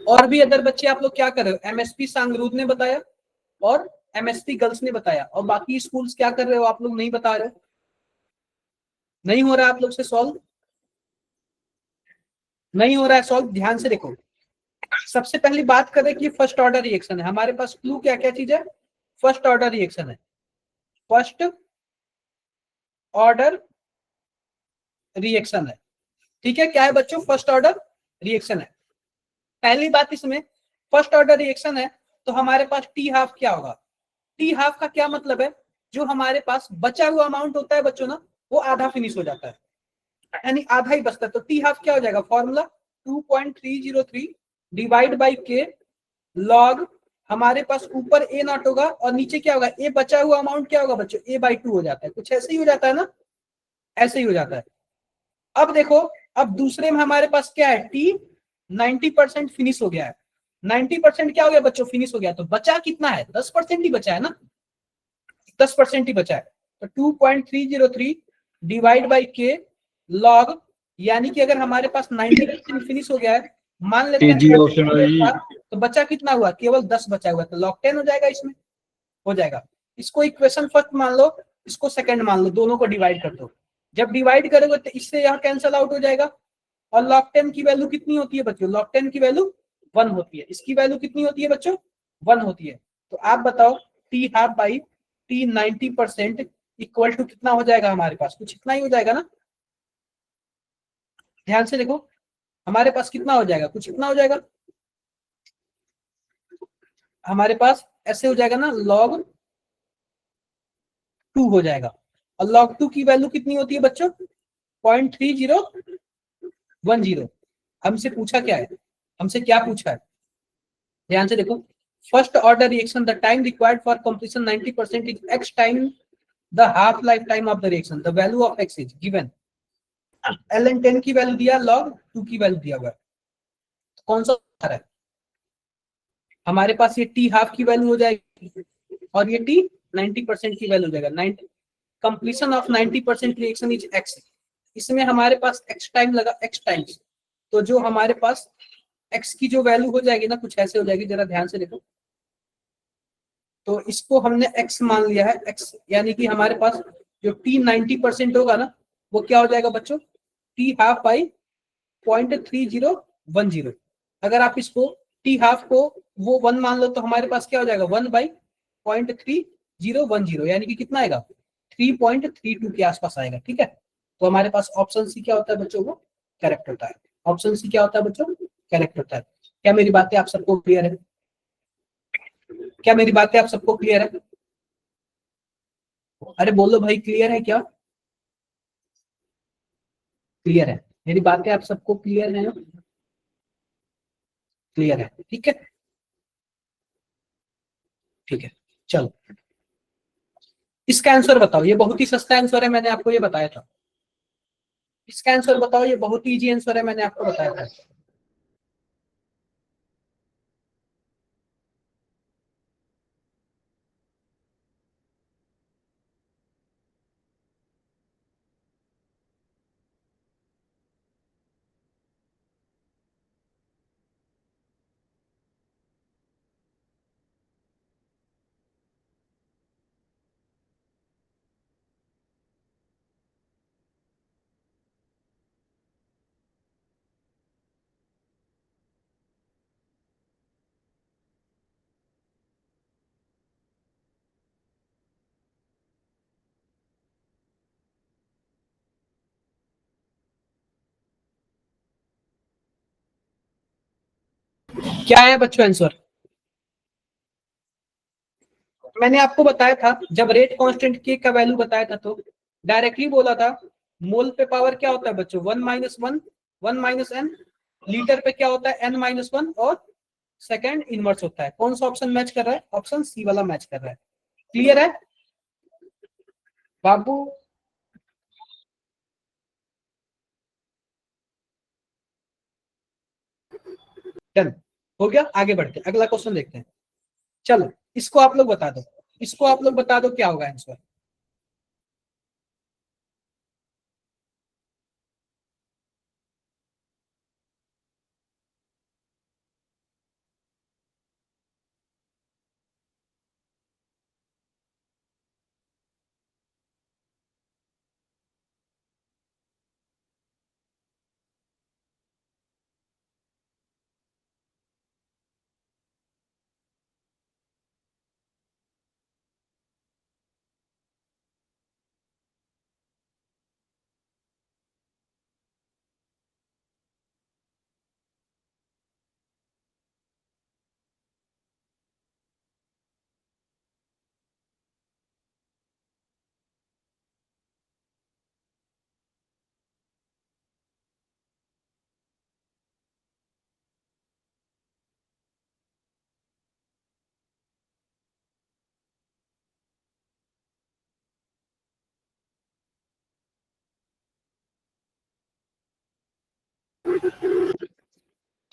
और भी अदर बच्चे आप लोग क्या कर रहे हो, एमएसपी सांगरूर ने बताया और एमएसपी गर्ल्स ने बताया, और बाकी स्कूल्स क्या कर रहे हो आप लोग नहीं बता रहे हो, नहीं हो रहा है आप लोग से सॉल्व, नहीं हो रहा है सॉल्व। ध्यान से देखो, सबसे पहली बात करें कि फर्स्ट ऑर्डर रिएक्शन है हमारे पास, क्लू क्या क्या चीज है, फर्स्ट ऑर्डर रिएक्शन है, फर्स्ट ऑर्डर रिएक्शन है। ठीक है, क्या है बच्चों? फर्स्ट ऑर्डर रिएक्शन है। पहली बात इसमें फर्स्ट ऑर्डर रिएक्शन है तो हमारे पास टी हाफ क्या होगा? टी हाफ का क्या मतलब है? जो हमारे पास बचा हुआ अमाउंट होता है बच्चों ना, वो आधा फिनिश हो जाता है, यानी आधा ही बचता है। तो टी हाफ क्या हो जाएगा? फॉर्मूला 2.303 डिवाइड बाई के लॉग, हमारे पास ऊपर ए नॉट होगा और नीचे क्या होगा? ए बचा हुआ अमाउंट क्या होगा बच्चों? ए बाई 2 हो जाता है। कुछ ऐसे ही हो जाता है ना, ऐसे ही हो जाता है। अब देखो, अब दूसरे में हमारे पास क्या है? टी 90% फिनिश हो गया है। 90% क्या हो गया बच्चों? फिनिश हो गया। तो बचा कितना है? 10% ही बचा है ना, 10% ही बचा है। तो 2.303 डिवाइड बाई के लॉग, यानी कि अगर हमारे पास 90% फिनिश हो गया है, मान लेते हैं तो बचा कितना हुआ? केवल 10 बचा हुआ है। तो लॉग 10 हो जाएगा, इसमें हो जाएगा। इसको इक्वेशन फर्स्ट मान लो, इसको सेकंड मान लो, दोनों को डिवाइड कर दो। जब डिवाइड करोगे तो इससे यहाँ कैंसल आउट हो जाएगा। और log 10 की वैल्यू कितनी होती है बच्चों? log 10 की वैल्यू 1 होती है। इसकी वैल्यू कितनी होती है बच्चों? 1 होती है। तो आप बताओ t half by t 90% equal to कितना हो जाएगा? हमारे पास कुछ इतना ही हो जाएगा ना। ध्यान से देखो, हमारे पास कितना हो जाएगा? कुछ इतना हो जाएगा। हमारे पास ऐसे हो जाएगा ना, log 2 हो जाएगा। और log 2 की वैल्यू कितनी होती है बच्चों? 0.3010। हमसे पूछा क्या है? हमसे क्या पूछा है? ध्यान से देखो, first order reaction, the time required for completion 90% is x time the half life time of the reaction, the value of x is given. ln 10 की वैल्यू दिया, log 2 की वैल्यू दिया हुआ है। तो कौन सा उत्तर है? हमारे पास ये t हाफ की वैल्यू हो जाएगी और ये t 90% की वैल्यू हो जाएगा। 90 completion of 90% reaction is x। इसमें हमारे पास x टाइम लगा, x टाइम्स। तो जो हमारे पास x की जो वैल्यू हो जाएगी ना, कुछ ऐसे हो जाएगी, जरा ध्यान से देखो। तो इसको हमने x मान लिया है, x यानी कि हमारे पास जो t 90% होगा ना, वो क्या हो जाएगा बच्चों? t half by 0.3010। अगर आप इसको t हाफ को वो 1 मान लो तो हमारे पास क्या हो जाएगा? 1 बाई 0.3010, यानी कि कितना आएगा? 3.32 के आसपास आएगा। ठीक है, तो हमारे पास ऑप्शन सी क्या होता है बच्चों? वो करेक्ट होता है। ऑप्शन सी क्या होता है बच्चों? करेक्ट होता है। क्या मेरी बातें आप सबको क्लियर है? क्या मेरी बातें आप सबको क्लियर है? अरे बोलो भाई, क्लियर है क्या? क्लियर है? मेरी बातें आप सबको क्लियर है? क्लियर है, ठीक है। ठीक है, चलो इसका आंसर बताओ। ये बहुत ही सस्ता आंसर है, मैंने आपको ये बताया था। इसका आंसर बताओ, ये बहुत ही इजी आंसर है, मैंने आपको बताया था। क्या है बच्चों आंसर? मैंने आपको बताया था, जब रेट कांस्टेंट के का वैल्यू बताया था तो डायरेक्टली बोला था मोल पे पावर क्या होता है बच्चों? 1 - 1, 1 - n। लीटर पे क्या होता है? n-1। और सेकंड इनवर्स होता है। कौन सा ऑप्शन मैच कर रहा है? ऑप्शन सी वाला मैच कर रहा है। क्लियर है बाबू? डन, हो गया। आगे बढ़ते हैं, अगला क्वेश्चन देखते हैं। चलो इसको आप लोग बता दो, इसको आप लोग बता दो क्या होगा आंसर।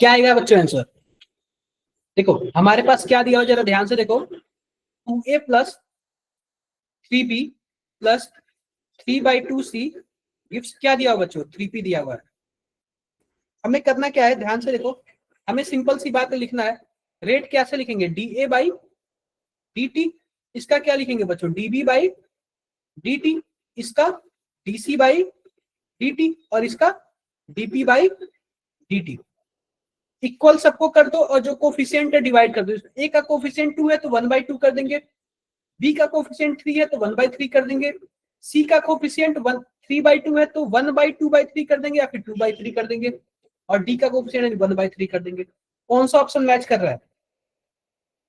क्या आएगा बच्चों आंसर? देखो हमारे पास क्या दिया हो, जरा ध्यान से देखो, 2a plus 3b plus 3/2c gives क्या दिया हुआ बच्चों? 3p दिया हुआ है। हमें करना क्या है, ध्यान से देखो, हमें सिंपल सी बात लिखना है। रेट कैसे लिखेंगे? dA by dt। इसका क्या लिखेंगे बच्चों? dB by dt। इसका dC बाई dt और इसका dP बाई dt। इक्वल सबको कर दो और जो कोफिशिएंट है डिवाइड कर दो। ए का कोफिशिएंट 2 है तो 1/2 कर देंगे, बी का कोफिशिएंट 3 है तो 1/3 कर देंगे, सी का कोफिशिएंट 3/2 है तो 1/2/3 कर देंगे या फिर 2/3 कर देंगे, और डी का कोफिशिएंट 1/3 कर देंगे। कौन सा ऑप्शन मैच कर रहा है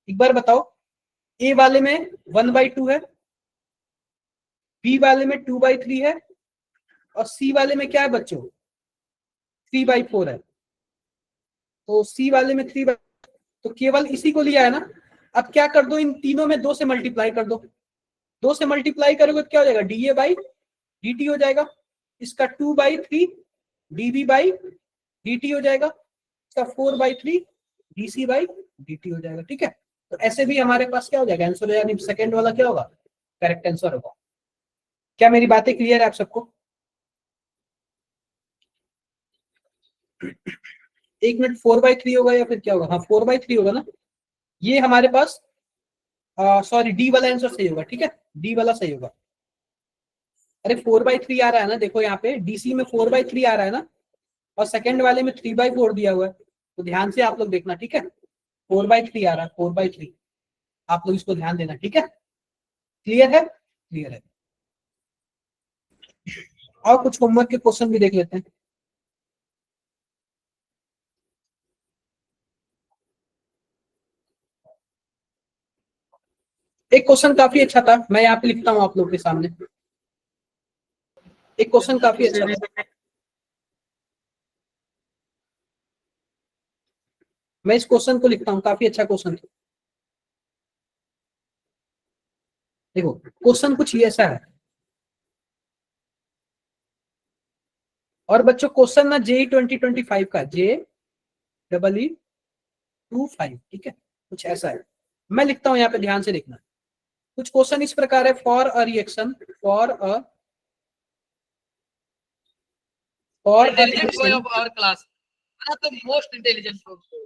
एक बार बताओ? ए वाले में 1/2 है, बी वाले में 2/3 है और सी वाले में क्या है बच्चों? 3/4 है। तो सी वाले में 3, तो केवल इसी को लिया है ना। अब क्या कर दो, इन तीनों में 2 से मल्टीप्लाई कर दो। 2 से मल्टीप्लाई करोगे तो क्या हो जाएगा? dA बाई dt हो जाएगा। इसका 2/3 dB बाई dt हो जाएगा। इसका 4/3 dC बाई dt हो जाएगा। ठीक है, तो ऐसे भी हमारे पास क्या हो जाएगा आंसर, यानी सेकंड वाला क्या होगा? करेक्ट आंसर होगा। क्या मेरी बातें क्लियर है आप सबको? एक मिनट, 4/3 होगा या फिर क्या होगा? हाँ 4/3 होगा ना। ये हमारे पास सॉरी डी वाला आंसर सही होगा। ठीक है, डी वाला सही होगा। अरे 4/3 आ रहा है ना, देखो यहाँ पे डीसी में 4/3 आ रहा है ना, और सेकंड वाले में 3/4 दिया हुआ है। तो ध्यान से आप लोग देखना। ठीक है, 4/3 आ रहा है, 4/3। आप लोग इसको ध्यान देना। ठीक है, क्लियर है? क्लियर है। और कुछ होमवर्क के क्वेश्चन भी देख लेते हैं। एक क्वेश्चन काफी अच्छा था, मैं यहाँ पे लिखता हूँ आप लोग के सामने। एक क्वेश्चन काफी अच्छा था, मैं इस क्वेश्चन को लिखता हूँ, काफी अच्छा क्वेश्चन था। देखो क्वेश्चन कुछ ये ऐसा है, और बच्चों क्वेश्चन ना JEE 2025 का, JEE25। ठीक है, कुछ ऐसा है, मैं लिखता हूँ यहाँ पे, ध्यान से देखना। कुछ क्वेश्चन इस प्रकार है, for a reaction, for a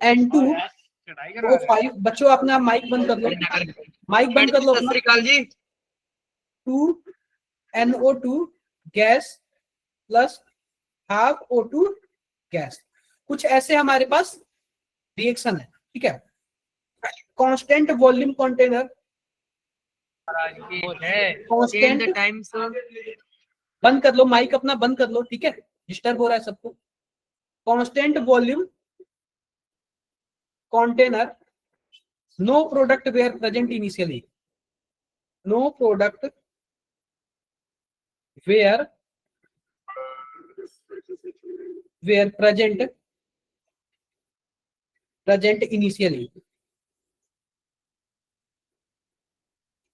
N2O5। बच्चों अपना माइक बंद कर लो, माइक बंद कर लो अपना। 2NO2 gas plus half O2 gas. कुछ ऐसे हमारे पास रिएक्शन है। ठीक है, कांस्टेंट वॉल्यूम कंटेनर, कांस्टेंट, बंद कर लो माइक अपना, बंद कर लो। ठीक है, डिस्टर्ब हो रहा है सबको। Constant volume container, no product were present initially, no product were present initially.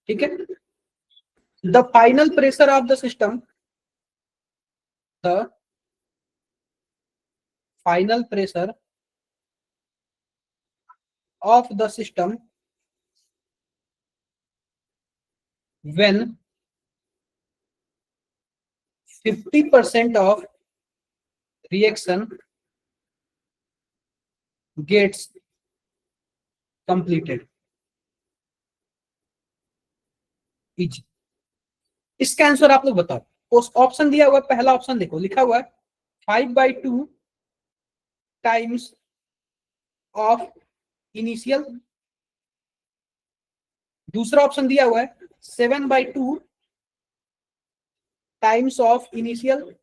ठीक है, the final pressure of the system, the final pressure of the system when 50% of reaction gets completed is। इसका answer आप लोग बताओ। उस option दिया हुआ है, पहला ऑप्शन देखो, लिखा हुआ है 5/2 टाइम्स ऑफ इनिशियल। दूसरा ऑप्शन दिया हुआ है 7/2 टाइम्स ऑफ इनिशियल।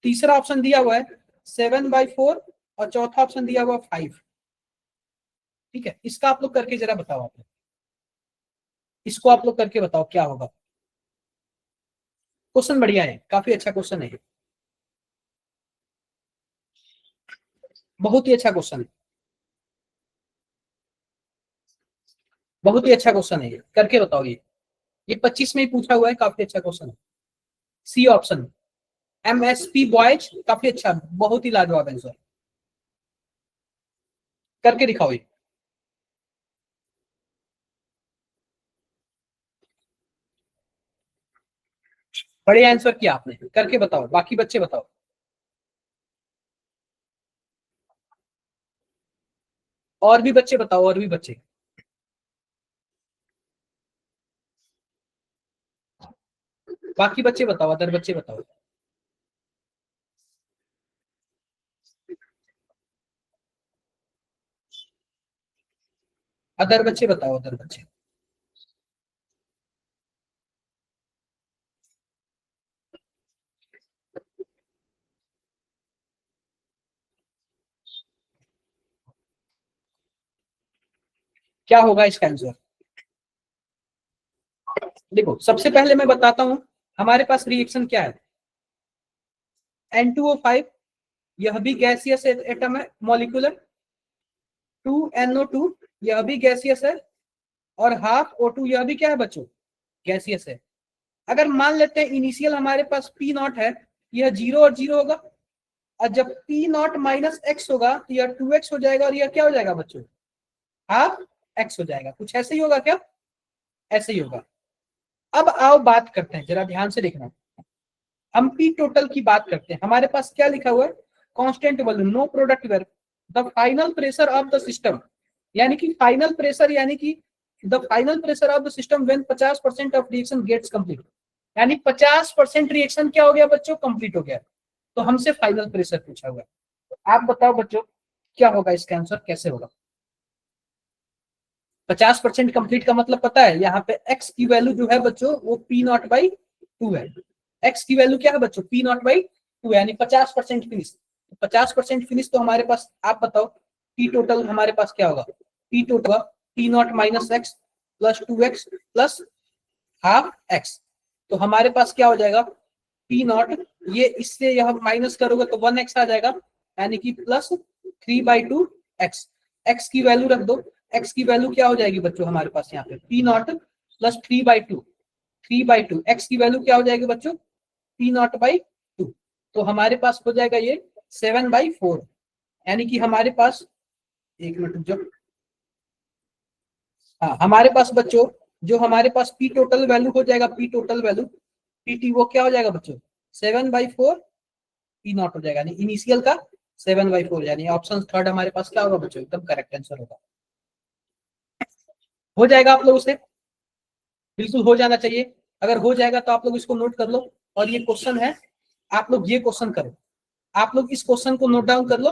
तीसरा ऑप्शन दिया हुआ है 7/4 और चौथा ऑप्शन दिया हुआ 5। ठीक है, इसका आप लोग करके जरा बताओ। आप इसको आप लोग करके बताओ क्या होगा। क्वेश्चन बढ़िया है, काफी अच्छा क्वेश्चन है, बहुत ही अच्छा क्वेश्चन है, बहुत ही अच्छा क्वेश्चन है, ये करके बताओ। ये 25 में ही पूछा हुआ है, काफी अच्छा क्वेश्चन है। सी ऑप्शन, MSP बॉयज, काफी अच्छा, बहुत ही लाजवाब आंसर, करके दिखाओ ये। बड़े आंसर किया आपने, करके बताओ, बाकी बच्चे बताओ। और भी बच्चे बताओ, और भी बच्चे। बाकी बच्चे बताओ, अदर बच्चे बताओ। अदर बच्चे बताओ, अदर बच्चे। क्या होगा इसका आंसर? देखो, सबसे पहले मैं बताता हूं हमारे पास रिएक्शन क्या है। N2O5, यह भी गैसियस एटम है, मॉलिक्यूलर। 2NO2, यह भी गैसियस है। और हाफ O2, यह भी क्या है बच्चों, गैसियस है। अगर मान लेते हैं इनिशियल हमारे पास P0 है, यह 0 और 0 होगा। और जब P0 माइनस एक्स होगा तो यह 2x हो जाएगा, और यह क्या हो जाएगा बच्चों, हाफ एक्स हो जाएगा। कुछ ऐसे ही होगा क्या? ऐसे ही होगा। अब आओ बात करते हैं, जरा ध्यान से देखना। हम पी टोटल की बात करते हैं। हमारे पास क्या लिखा हुआ है? Constant volume, no product work, the final pressure of the system, यानी कि फाइनल प्रेशर, यानी कि the final pressure of the system when 50% of reaction gets complete, यानी 50% रिएक्शन क्या हो गया बच्चों, कंप्लीट हो गया। तो हमसे फाइनल प्रेशर पूछा हुआ है। तो आप बताओ बच्चों, क्या होगा इसका आंसर, कैसे होगा? 50% कंप्लीट का मतलब पता है, यहाँ पे एक्स की वैल्यू जो है बच्चों वो P0/2 है। एक्स की वैल्यू क्या है बच्चों, P0/2, यानी 50% फिनिश। 50% फिनिश तो हमारे पास, आप बताओ टी टोटल हमारे पास क्या होगा? T total P0 minus x plus 2x plus half x. तो हमारे पास क्या हो जाएगा, P0, ये इससे यह माइनस करोगे तो 1x आ जाएगा, यानी कि प्लस 3/2x। एक्स की वैल्यू रख दो। एक्स की वैल्यू क्या हो जाएगी बच्चों हमारे पास यहाँ पे, P0 प्लस 3/2। 3/2 एक्स की वैल्यू क्या हो जाएगी बच्चों, P0/2। तो हमारे पास हो जाएगा ये 7/4, यानी कि हमारे पास, एक मिनट रुक जाओ। हाँ, हमारे पास बच्चों जो हमारे पास पी टोटल वैल्यू हो जाएगा, पी टोटल वैल्यू पीटी, वो क्या हो जाएगा बच्चों, 7/4 P0 हो जाएगा, यानी इनिशियल का 7/4, यानी ऑप्शन थर्ड हमारे पास क्या होगा बच्चों, एकदम करेक्ट आंसर होगा। हो जाएगा आप लोग उसे, बिल्कुल हो जाना चाहिए। अगर हो जाएगा तो आप लोग इसको नोट कर लो। और ये क्वेश्चन है, आप लोग ये क्वेश्चन करो, आप लोग इस क्वेश्चन को नोट डाउन कर लो।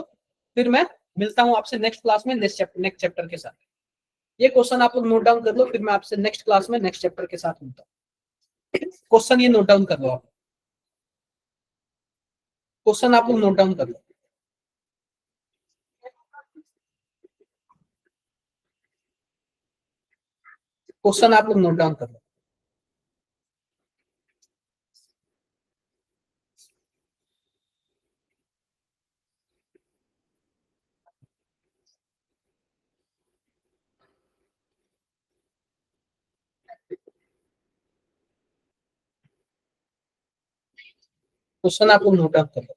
फिर मैं मिलता हूँ आपसे नेक्स्ट क्लास में, नेक्स्ट चैप्टर के साथ। ये क्वेश्चन आप लोग नोट डाउन कर लो, फिर मैं आपसे नेक्स्ट क्लास में नेक्स्ट चैप्टर के साथ मिलता हूँ। क्वेश्चन ये नोट डाउन कर लो आप, क्वेश्चन आप लोग नोट डाउन कर लो। क्वेश्चन आप लोग नोट डाउन कर लो। क्वेश्चन आप लोग नोट डाउन कर लो।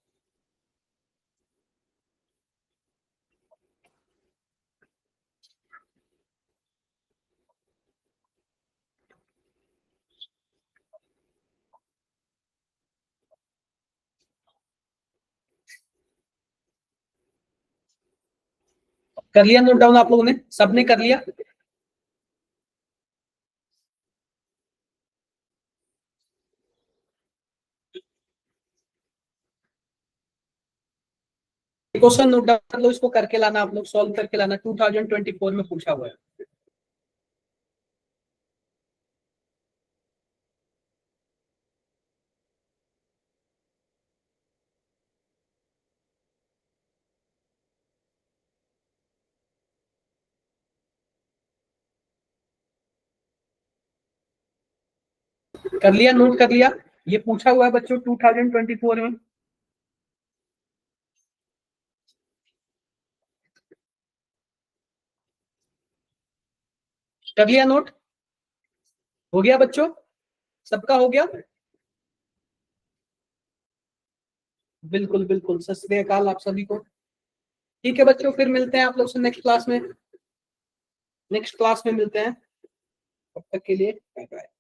कर लिया नोट डाउन आप लोगों ने, सबने कर लिया? क्वेश्चन नोट डाउन कर लो, इसको करके लाना, आप लोग सॉल्व करके लाना, 2024 में पूछा हुआ है। कर लिया, नोट कर लिया? ये पूछा हुआ है बच्चों 2024 में। कर लिया नोट? हो गया बच्चों, सबका हो गया? बिल्कुल बिल्कुल, सत श्री अकाल आप सभी को। ठीक है बच्चों, फिर मिलते हैं आप लोग से नेक्स्ट क्लास में। नेक्स्ट क्लास में मिलते हैं, तब तक के लिए बाय बाय।